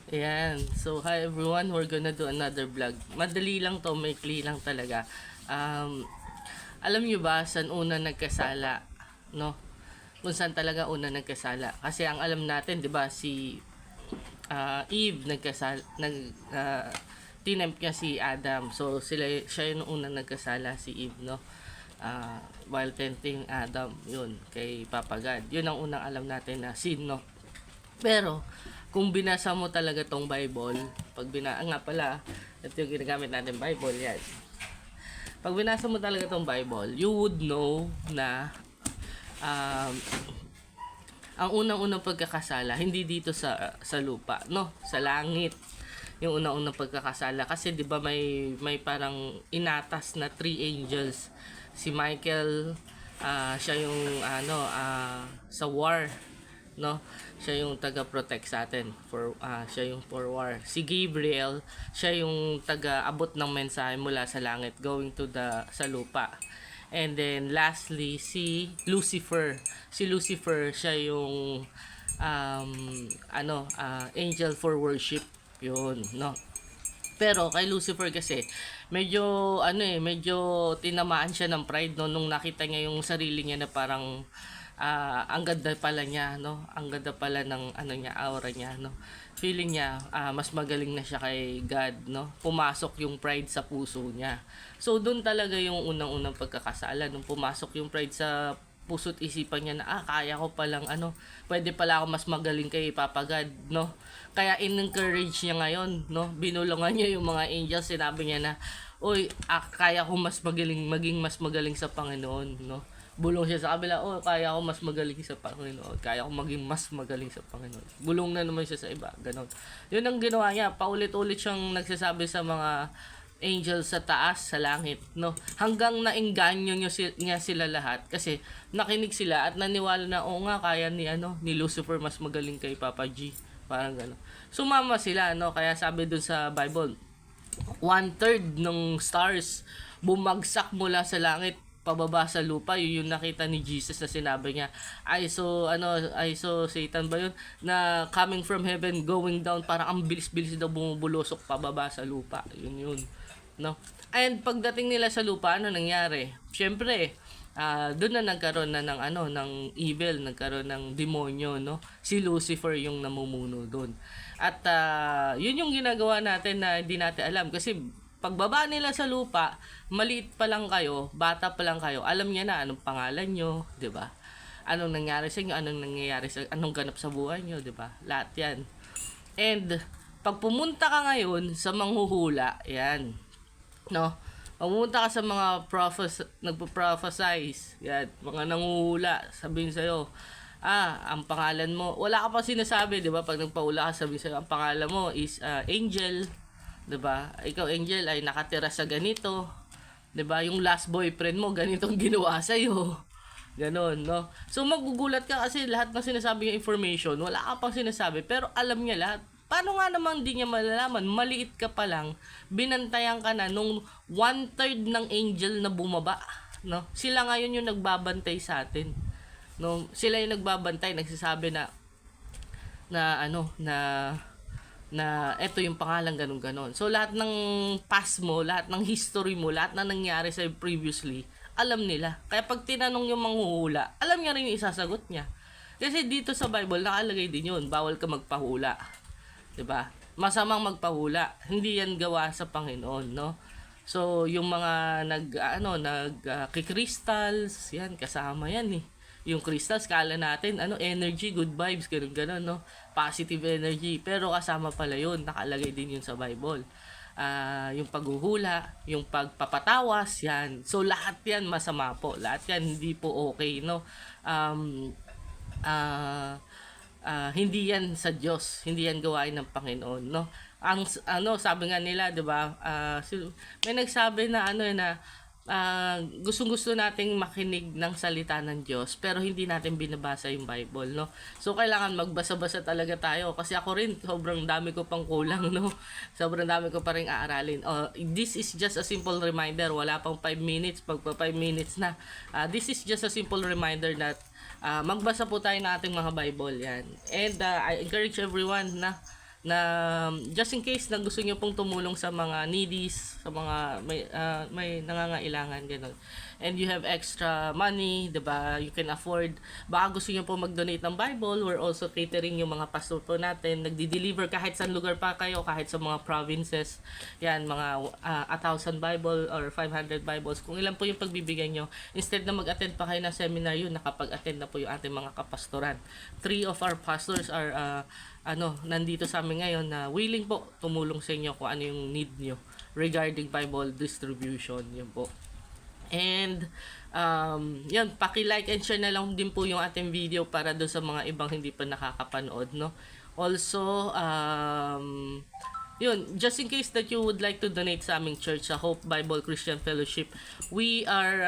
Ayan. So, hi everyone. We're gonna do another vlog. Madali lang to, maikli lang talaga. Alam nyo ba saan una nagkasala? No? Kung saan talaga una nagkasala? Kasi ang alam natin, di ba, si Eve nagkasala, tinempt niya si Adam. So, siya yung una nagkasala, si Eve, no? While tempting Adam, yun, kay Papa God. Yun ang unang alam natin na sin, no? Pero, kung binasa mo talaga tong Bible, nga pala, ito yung ginagamit natin Bible, yan. Pag binasa mo talaga tong Bible, you would know na um, ang unang-unang pagkakasala, hindi dito sa lupa, no? Sa langit. Yung unang-unang pagkakasala. Kasi di ba may parang inatas na 3 angels. Si Michael, siya yung sa war, no? Siya yung taga-protect sa atin siya yung for war. Si Gabriel, siya yung taga-abot ng mensahe mula sa langit going to sa lupa. And then lastly si Lucifer. Si Lucifer, siya yung angel for worship, yun, no? Pero kay Lucifer kasi medyo tinamaan siya ng pride, no, nung nakita niya yung sarili niya na parang ang ganda pala niya, no? Ang ganda pala ng niya, aura niya, no? Feeling niya mas magaling na siya kay God, no? Pumasok yung pride sa puso niya. So doon talaga yung unang-unang pagkakasala, nung pumasok yung pride sa puso't isipan niya na kaya ko palang pwede pala ako mas magaling kay Papa God, no? Kaya in-encourage niya ngayon, no? Binulungan niya yung mga angels, sinabi niya na, "Oy, kaya ko maging mas magaling sa Panginoon," no? Bulong siya sa kabila, kaya ko mas magaling sa Panginoon. Kaya ko maging mas magaling sa Panginoon. Bulong na naman siya sa iba, ganon. Yun ang ginawa niya, paulit-ulit siyang nagsasabi sa mga angels sa taas, sa langit, no? Hanggang naengganyo niya sila lahat kasi nakinig sila at naniwala na kaya ni Lucifer mas magaling kay Papa G. Parang gano'n. Sumama sila, no? Kaya sabi dun sa Bible, 1/3 ng stars bumagsak mula sa langit pababa sa lupa. Yun yung nakita ni Jesus na sinabi niya, I saw Satan ba yun, na coming from heaven going down, parang ang bilis-bilis daw bumubulosok pababa sa lupa. Yun, no? And pagdating nila sa lupa, ano nangyari? Syempre, doon na nagkaroon na ng evil, nagkaroon ng demonyo, no? Si Lucifer yung namumuno doon. At yun yung ginagawa natin na hindi natin alam kasi pagbaba nila sa lupa, maliit pa lang kayo, bata pa lang kayo, alam niya na anong pangalan nyo, 'di ba? Anong nangyari sa inyo, anong ganap sa buhay nyo, 'di ba? Lahat 'yan. And pag pumunta ka ngayon sa manghuhula, 'yan, no? Pumunta ka sa mga nagpo-prophesize, yan, mga nanguhula, sabihin sa'yo, ang pangalan mo, wala ka pa sinasabi, di ba? Pag nagpahula ka, sabihin sa'yo, ang pangalan mo is Angel, di ba? Ikaw, Angel, ay nakatira sa ganito, di ba? Yung last boyfriend mo, ganitong ginawa sa'yo. Ganon, no? So, magugulat ka kasi lahat ng sinasabi yung information, wala ka pang sinasabi, pero alam niya lahat. Paano nga namang di niya malalaman? Maliit ka pa lang, binantayan ka na nung 1/3 ng angel na bumaba, no? Sila ngayon yung nagbabantay sa atin, no? Sila yung nagbabantay, nagsasabi na eto yung pangalan, ganon. So lahat ng past mo, lahat ng history mo, lahat na nangyari sa previously, alam nila. Kaya pag tinanong yung manghuhula, alam niya rin yung isasagot niya. Kasi dito sa Bible nakalagay din yun, bawal ka magpahula. 'Di ba? Masamang magpahula. Hindi yan gawa sa Panginoon, no? So, yung mga crystals, yan kasama yan eh. Yung crystals kala natin energy, good vibes, ganun, no? Positive energy, pero kasama pala yun, nakalagay din yun sa Bible. Yung paghuhula, yung pagpapatawas, yan. So, lahat yan masama po. Lahat yan hindi po okay, no? Hindi yan sa Diyos, hindi yan gawain ng Panginoon, no? Ang sabi nga nila, 'di ba? May nagsabi na gustong-gusto nating makinig ng salita ng Diyos pero hindi natin binabasa yung Bible, no? So kailangan magbasa-basa talaga tayo kasi ako rin sobrang dami ko pang kulang, no? Sobrang dami ko pa ring aaralin. This is just a simple reminder, wala pang 5 minutes, pagpa 5 minutes na. This is just a simple reminder that magbasa po tayo ng ating mga Bible, yan. And I encourage everyone na na just in case na gusto niyo pong tumulong sa mga needies, sa mga may nangangailangan gano'n. And you have extra money, 'di ba? You can afford. Baka gusto niyo po mag-donate ng Bible, we're also catering yung mga pastor po natin. Nagdi-deliver kahit saan lugar pa kayo, kahit sa mga provinces. Yan, mga 1,000 Bible or 500 Bibles. Kung ilan po yung pagbibigay nyo, instead na mag-attend pa kayo ng seminar yun, nakapag-attend na po yung ating mga kapastoran. 3 of our pastors are nandito sa amin ngayon na willing po tumulong sa inyo kung ano yung need nyo regarding Bible distribution. Yun po. And yan, paki-like and share na lang din po yung ating video para do sa mga ibang hindi pa nakakapanood, no? Also, yun, just in case that you would like to donate sa aming church, sa Hope Bible Christian Fellowship, we are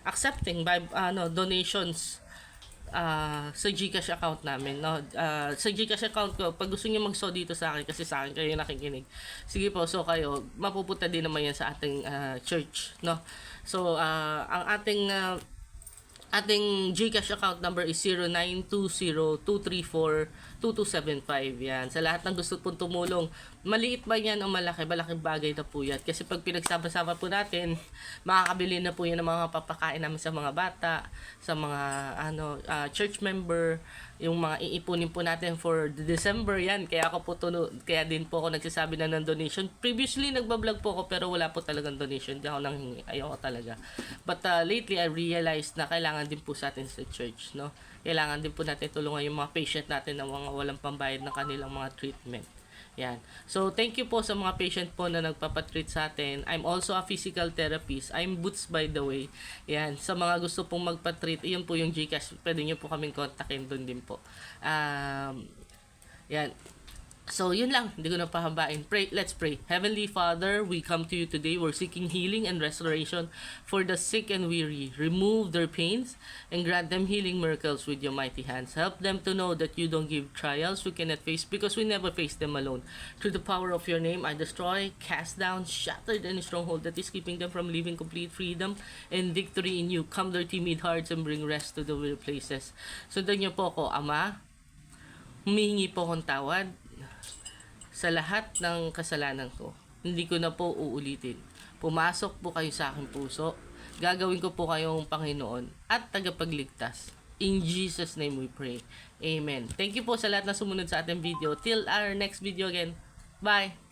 accepting donations sa GCash account namin, no? Sa GCash account ko, pag gusto niyo mag-so dito sa akin, kasi sa akin kayo nakikinig, sige po, so kayo, mapupunta din naman yan sa ating church, no? So, ang ating GCash account number is 0920-234-2275. Yan. Sa lahat ng gusto pong tumulong, maliit ba yan o malaki, malaking bagay na po yan. Kasi pag pinagsama-sama po natin, makakabili na po yan ng mga papakain namin sa mga bata, sa mga church member, yung mga iipunin po natin for December yan. Kaya kaya din po ako nagsasabi na ng donation. Previously, nagbablog po ako pero wala po talagang donation. Hindi ako nanghingi. Ayoko talaga. But lately, I realized na kailangan din po sa atin sa church, no? Kailangan din po natin tulungan yung mga patient natin na mga walang pambayad ng kanilang mga treatment. Yan. So, thank you po sa mga patient po na nagpapatreat sa atin. I'm also a physical therapist. I'm Boots, by the way. Yan. Sa mga gusto pong magpatreat, iyon po yung GCash. Pwede nyo po kaming kontakin doon din po. Yan. So, yun lang. Hindi ko na pahabain. Let's pray. Heavenly Father, we come to you today. We're seeking healing and restoration for the sick and weary. Remove their pains and grant them healing miracles with your mighty hands. Help them to know that you don't give trials we cannot face because we never face them alone. Through the power of your name, I destroy, cast down, shattered any stronghold that is keeping them from living complete freedom and victory in you. Calm their timid hearts and bring rest to the weary places. Sundan niyo po ako, Ama. Humihingi po akong tawad sa lahat ng kasalanan ko. Hindi ko na po uulitin. Pumasok po kayo sa aking puso. Gagawin ko po kayong Panginoon at tagapagligtas. In Jesus' name we pray. Amen. Thank you po sa lahat na sumunod sa ating video. Till our next video again. Bye!